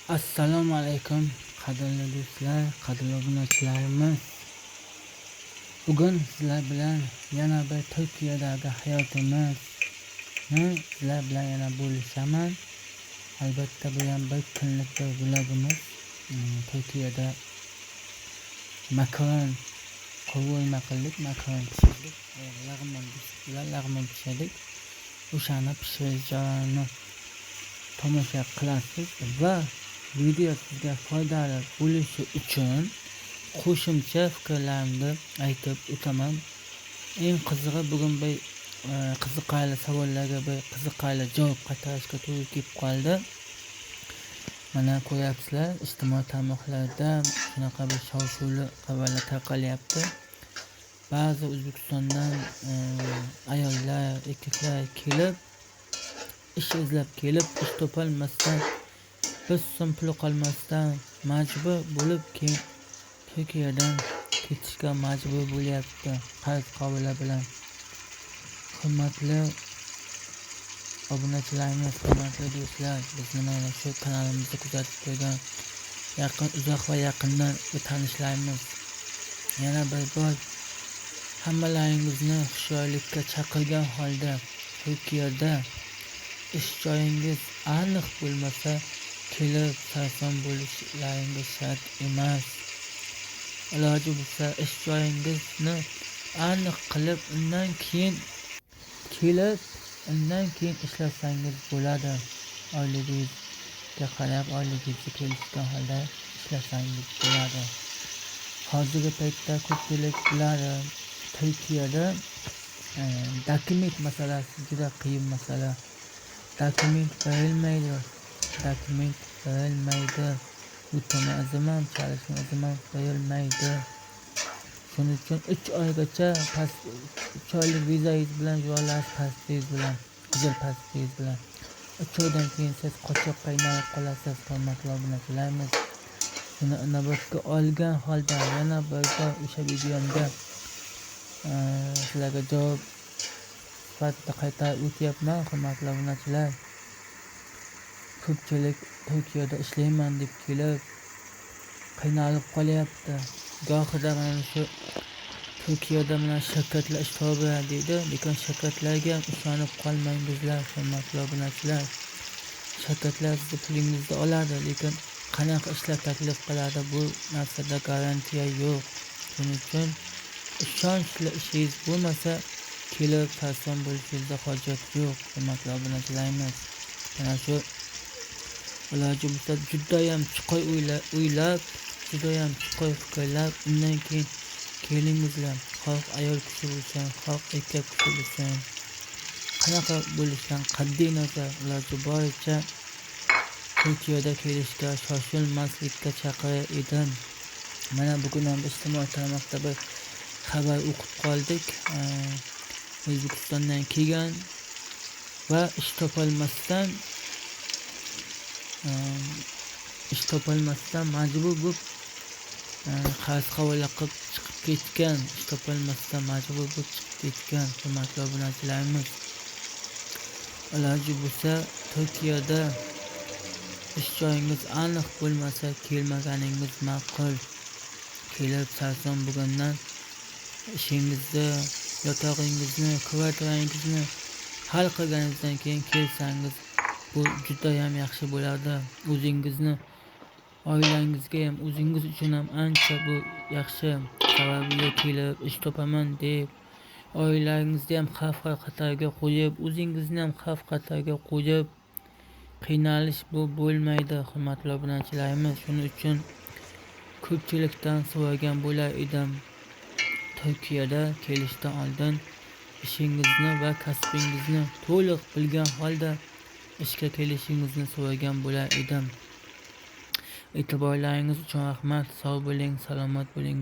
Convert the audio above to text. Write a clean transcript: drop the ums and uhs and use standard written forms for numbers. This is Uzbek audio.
Assalomu alaykum qadrli do'stlar, qadrli obunachilarimiz. Bugun sizlar bilan yana bir Turkiyadagi hayotimizni sizlar bilan yana bo'lishaman. Albatta bu ham bir kunlik bir vlogimiz. Turkiyada makaron qovurma qildik, makaron pishirdik, lag'mon pishirdik. O'shani pishirish jarayonini tomosha qilasiz va video sizga foydali bo'lishi uchun qo'shimcha fikrlarimni aytib o'taman. Eng qizig'i bugun bir qiziqarli savollarga bir qiziqarli javob qaytarishga to'g'ri kelib qoldi. Mana ko'ryapsizlar, ijtimoiy tarmoqlarda shunaqa bir shov-shuvli xabarlar tarqalyapti. Ba'zi O'zbekistondan ayollar, erkaklar kelib, ish izlab kelib, ish topolmasdan, bir so'm puli qolmasdan majbur bo'lib keyin Turkiyadan ketishga majbur bo'lyapti qarz qobilar bilan. Hurmatli obunachilarimiz, hurmatli do'stlar, bizni mana shu kanalimizni kuzatib turgan uzoq va yaqindan tanishlarimiz, yana bir bor hammalaringizni hushyorlikka chaqirgan holda Turkiyada ish joyingiz aniq bo'lmasa kelib sarson bo'lishlaringiz shart emas. Iloji bo'lsa ish joyingizni aniq qilib, undan keyin ishlasangiz bo'ladi. Oyligingizga qarab, oyligingizga kelishgan holda ishlasangiz bo'ladi. Hozirgi paytda ko'pchilik biladi, Turkiyada dokument masalasi juda qiyin masala. Dokument berilmaydi. O'tini azimam, chalishni azimam berilmaydi. Shuning uchun 3 oygacha 3 oylik vizangiz bilan joylasiz, pasportingiz bilan, qizil pasportingiz bilan. 3 oydan keyin siz qochoq qiynalib qolasiz, hurmatli obunachilarimiz. Shuni inobatga olgan holda yana bir o'sha videomda sizlarga javob sifatida qaytarib o'tyapman, hurmatli obunachilar. Ko'pchilik Turkiyada ishlayman deb kelib qiynalib qolyapti. Gohida mana shu Turkiyada mana shirkatlar ish topadi deydi, lekin shirkatlarga ham ishonib qolmangizlar, hurmatli obunachilar. Shirkatlar sizni pulingizni oladi, lekin qanaqa ishlar taklif qiladi, bu narsada garantiya yo'q. Shuning uchun ishonchli ishingiz bo'lmasa kelib sarson bo'lishingizda hojat yo'q, hurmatli obunachilarimiz. Mana shu iloji bo'lsa judayam chuqur o'ylab, judayam chuqur fikrlab, undan keyin kelingizlar. Xoh ayol kishi bo'lsin, xoh erkak kishi bo'lsin, qanaqa bo'lishidan qat'iy nazar iloji boricha Turkiyada kelishga shoshilmaslikka chaqirar edim. Mana bugun ham ijtimoiy tarmoqda bir xabar o'qib qoldik. O'zbekistondan kelgan va ish topolmasdan majbur bo'lib qarz qavola qilib chiqib ketgan, hurmatli obunachilarimiz. Iloji bo'lsa Turkiyada ish joyingiz aniq bo'lmasa kelmaganingiz ma'qul. Kelib sarson bo'lgandan ishingizni, yotog'ingizni, kvartirangizni hal qilganingizdan keyin kelsangiz bu juda ham yaxshi bo'ladi. O'zingizni, oilangizga ham, o'zingiz uchun ham ancha bu yaxshi. Sababiga kelib ish topaman deb oilangizni ham xavf-xatarga qo'yib, o'zingizni ham xavf-xatarga qo'yib qiynalish bu bo'lmaydi, hurmatli obunachilarimiz. Shuning uchun ko'pchilikdan so'ragan bo'lar edim, Turkiyada kelishdan oldin ishingizni va kasbingizni to'liq bilgan holda ishga kelishingizni so'ragan bo'lar edim. E'tiborlaringiz uchun rahmat. Sog' bo'ling, salomat bo'ling.